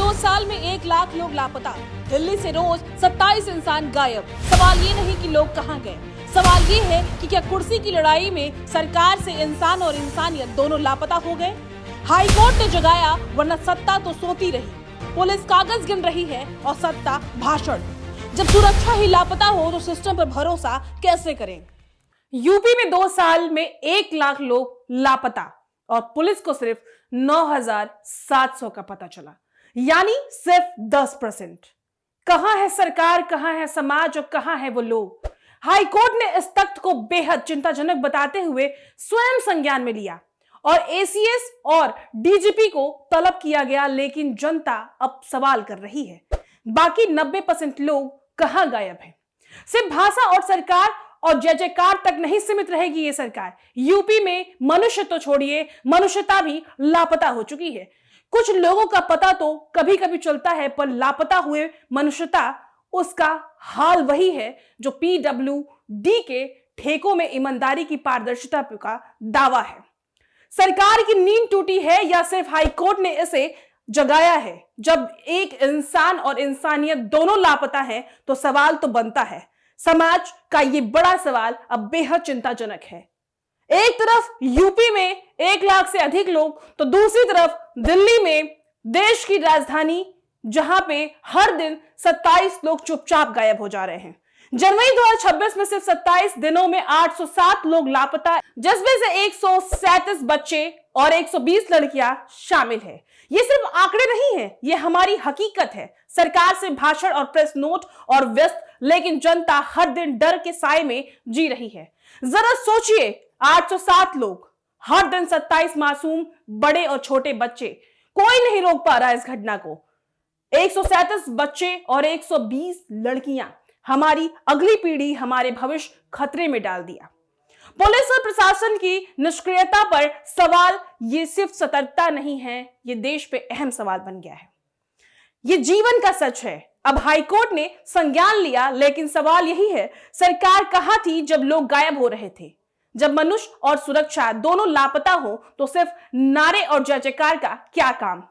2 साल में 1 लाख लोग लापता। दिल्ली से रोज 27 इंसान गायब। सवाल ये नहीं कि लोग कहां गए, सवाल ये है कि क्या कुर्सी की लड़ाई में सरकार से इंसान और इंसानियत दोनों लापता हो गए। हाई कोर्ट ने जगाया, वरना सत्ता तो सोती रही। पुलिस कागज गिन रही है और सत्ता भाषण। जब सुरक्षा ही लापता हो तो सिस्टम पर भरोसा कैसे करें। यूपी में 2 साल में 1 लाख लोग लापता और पुलिस को सिर्फ 9,700 का पता चला, यानी सिर्फ 10%। कहां है सरकार, कहां है समाज और कहां है वो लोग। हाई कोर्ट ने इस तथ्य को बेहद चिंताजनक बताते हुए स्वयं संज्ञान में लिया और एसीएस और डीजीपी को तलब किया गया, लेकिन जनता अब सवाल कर रही है बाकी 90% लोग कहां गायब हैं। सिर्फ भाषा और सरकार और जय जयकार तक नहीं सीमित रहेगी ये सरकार। यूपी में मनुष्य तो छोड़िए, मनुष्यता भी लापता हो चुकी है। कुछ लोगों का पता तो कभी कभी चलता है, पर लापता हुए मनुष्यता, उसका हाल वही है जो पीडब्ल्यूडी के ठेकों में ईमानदारी की पारदर्शिता का दावा है। सरकार की नींद टूटी है या सिर्फ हाई कोर्ट ने इसे जगाया है। जब एक इंसान और इंसानियत दोनों लापता है तो सवाल तो बनता है। समाज का ये बड़ा सवाल अब बेहद चिंताजनक है। एक तरफ यूपी में 1 लाख से अधिक लोग, तो दूसरी तरफ दिल्ली में, देश की राजधानी, जहां पे हर दिन 27 लोग चुपचाप गायब हो जा रहे हैं। जनवरी 2026 में सिर्फ 27 दिनों में 807 लोग लापता, जिसमें से 137 बच्चे और 120 लड़कियां शामिल है। ये सिर्फ आंकड़े नहीं है, ये हमारी हकीकत है। सरकार से भाषण और प्रेस नोट और व्यस्त, लेकिन जनता हर दिन डर के साए में जी रही है। जरा सोचिए, 807 लोग, हर दिन 27 मासूम, बड़े और छोटे बच्चे, कोई नहीं रोक पा रहा इस घटना को। 137 बच्चे और 120 लड़कियां, हमारी अगली पीढ़ी, हमारे भविष्य खतरे में डाल दिया। पुलिस और प्रशासन की निष्क्रियता पर सवाल, ये सिर्फ सतर्कता नहीं है, ये देश पे अहम सवाल बन गया है। ये जीवन का सच है। अब हाईकोर्ट ने संज्ञान लिया, लेकिन सवाल यही है, सरकार कहां थी जब लोग गायब हो रहे थे। जब मनुष्य और सुरक्षा दोनों लापता हो तो सिर्फ नारे और जय जयकार का क्या काम।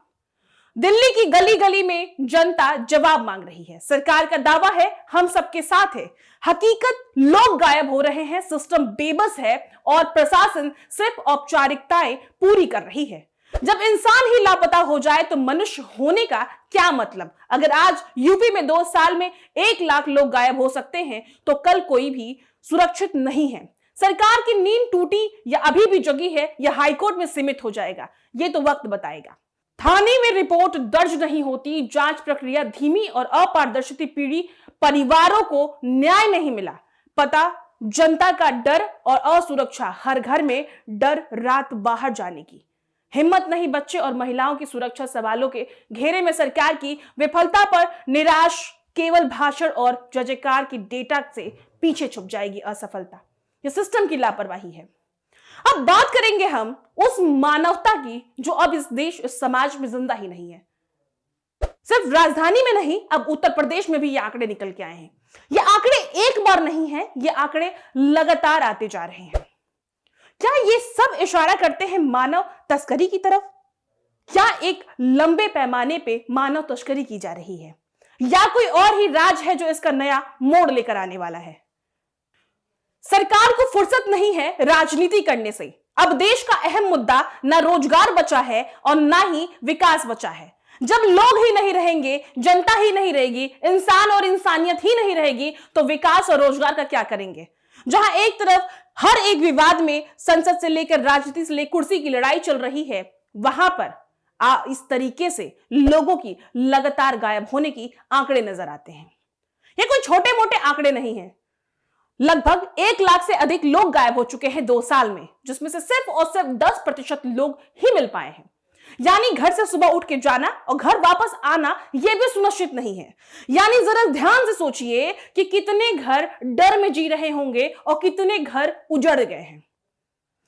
दिल्ली की गली गली में जनता जवाब मांग रही है। सरकार का दावा है हम सबके साथ है, हकीकत लोग गायब हो रहे हैं, सिस्टम बेबस है और प्रशासन सिर्फ औपचारिकताएं पूरी कर रही है। जब इंसान ही लापता हो जाए तो मनुष्य होने का क्या मतलब। अगर आज यूपी में 2 साल में 1 लाख लोग गायब हो सकते हैं तो कल कोई भी सुरक्षित नहीं है। सरकार की नींद टूटी या अभी भी जगी है या हाईकोर्ट में सीमित हो जाएगा, ये तो वक्त बताएगा। थाने में रिपोर्ट दर्ज नहीं होती, जांच प्रक्रिया धीमी और अपारदर्शी, पीढ़ी परिवारों को न्याय नहीं मिला। पता, जनता का डर और असुरक्षा, हर घर में डर, रात बाहर जाने की हिम्मत नहीं। बच्चे और महिलाओं की सुरक्षा सवालों के घेरे में, सरकार की विफलता पर निराश, केवल भाषण और जय जयकार की डेटा से पीछे छुप जाएगी असफलता। यह सिस्टम की लापरवाही है। अब बात करेंगे हम उस मानवता की जो अब इस देश, इस समाज में जिंदा ही नहीं है। सिर्फ राजधानी में नहीं, अब उत्तर प्रदेश में भी ये आंकड़े निकल के आए हैं। ये आंकड़े एक बार नहीं है, ये आंकड़े लगातार आते जा रहे हैं। क्या ये सब इशारा करते हैं मानव तस्करी की तरफ? क्या एक लंबे पैमाने पे मानव तस्करी की जा रही है, या कोई और ही राज है जो इसका नया मोड़ लेकर आने वाला है? सरकार को फुर्सत नहीं है राजनीति करने से। अब देश का अहम मुद्दा ना रोजगार बचा है और ना ही विकास बचा है। जब लोग ही नहीं रहेंगे, जनता ही नहीं रहेगी, इंसान और इंसानियत ही नहीं रहेगी, तो विकास और रोजगार का क्या करेंगे। जहां एक तरफ हर एक विवाद में संसद से लेकर राजनीति से लेकर कुर्सी की लड़ाई चल रही है, वहां पर इस तरीके से लोगों की लगातार गायब होने की आंकड़े नजर आते हैं। ये कोई छोटे मोटे आंकड़े नहीं है। लगभग 1 लाख से अधिक लोग गायब हो चुके हैं 2 साल में, जिसमें से सिर्फ और सिर्फ 10% लोग ही मिल पाए हैं। यानी घर से सुबह उठ के जाना और घर वापस आना यह भी सुनिश्चित नहीं है। यानी जरा ध्यान से सोचिए कि कितने घर डर में जी रहे होंगे और कितने घर उजड़ गए हैं।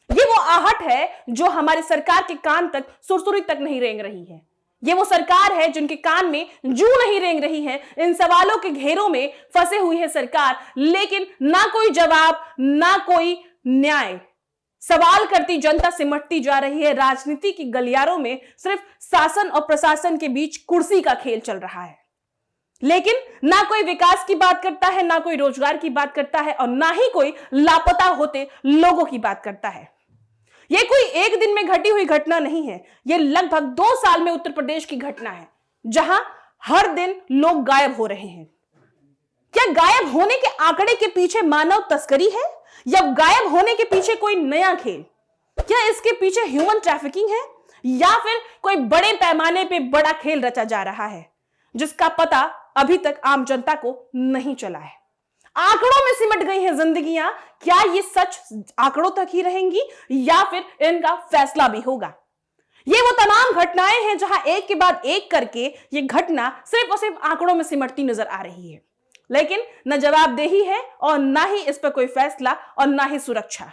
ये वो आहट है जो हमारी सरकार के कान तक, सुरसुरी तक नहीं रेंग रही है। ये वो सरकार है जिनके कान में जू नहीं रेंग रही है। इन सवालों के घेरों में फंसे हुई है सरकार, लेकिन ना कोई जवाब, ना कोई न्याय। सवाल करती जनता सिमटती जा रही है। राजनीति की गलियारों में सिर्फ शासन और प्रशासन के बीच कुर्सी का खेल चल रहा है, लेकिन ना कोई विकास की बात करता है, ना कोई रोजगार की बात करता है और ना ही कोई लापता होते लोगों की बात करता है। यह कोई एक दिन में घटी हुई घटना नहीं है, यह लगभग 2 साल में उत्तर प्रदेश की घटना है, जहां हर दिन लोग गायब हो रहे हैं। क्या गायब होने के आंकड़े के पीछे मानव तस्करी है या गायब होने के पीछे कोई नया खेल? क्या इसके पीछे ह्यूमन ट्रैफिकिंग है या फिर कोई बड़े पैमाने पे बड़ा खेल रचा जा रहा है जिसका पता अभी तक आम जनता को नहीं चला है? आंकड़ों में सिमट गई हैं जिंदगियां। क्या ये सच आंकड़ों तक ही रहेंगी या फिर इनका फैसला भी होगा? ये वो तमाम घटनाएं हैं जहां एक के बाद एक करके ये घटना सिर्फ और सिर्फ आंकड़ों में सिमटती नजर आ रही है, लेकिन न जवाबदेही है और ना ही इस पर कोई फैसला और ना ही सुरक्षा।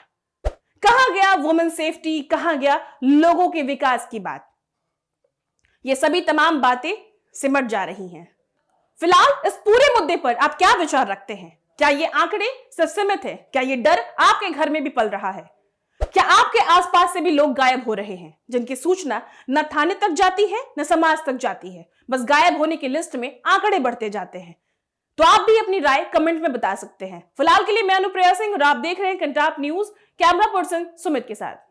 कहां गया वुमेन सेफ्टी, कहां गया लोगों के विकास की बात? ये सभी तमाम बातें सिमट जा रही हैं। फिलहाल इस पूरे मुद्दे पर आप क्या विचार रखते हैं? क्या ये आंकड़े सिर्फ सीमित है? क्या ये डर आपके घर में भी पल रहा है? क्या आपके आसपास से भी लोग गायब हो रहे हैं जिनकी सूचना न थाने तक जाती है न समाज तक जाती है, बस गायब होने की लिस्ट में आंकड़े बढ़ते जाते हैं? तो आप भी अपनी राय कमेंट में बता सकते हैं। फिलहाल के लिए मैं अनुप्रिया सिंह और आप देख रहे हैं Kantap news, camera person Sumit के साथ।